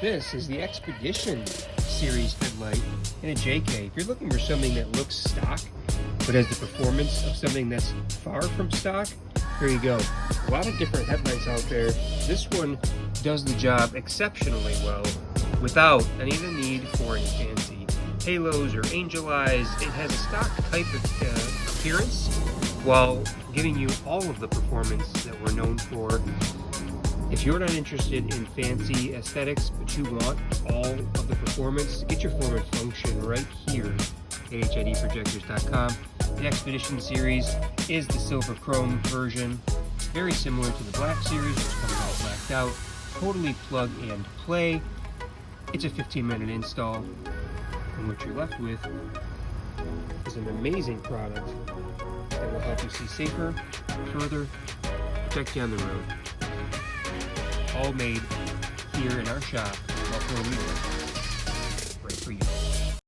This is the Expedition series headlight in a JK. If you're looking for something that looks stock, but has the performance of something that's far from stock, here you go. A lot of different headlights out there. This one does the job exceptionally well without any of the need for any fancy halos or angel eyes. It has a stock type of appearance while giving you all of the performance that we're known for. If you're not interested in fancy aesthetics, but you want all of the performance, get your form and function right here at HIDprojectors.com. The Expedition series is the silver chrome version, very similar to the black series, which comes all blacked out, totally plug and play. It's a 15-minute install, and what you're left with is an amazing product that will help you see safer, further, protect you on the road. All made here in our shop, Buffalo, New York.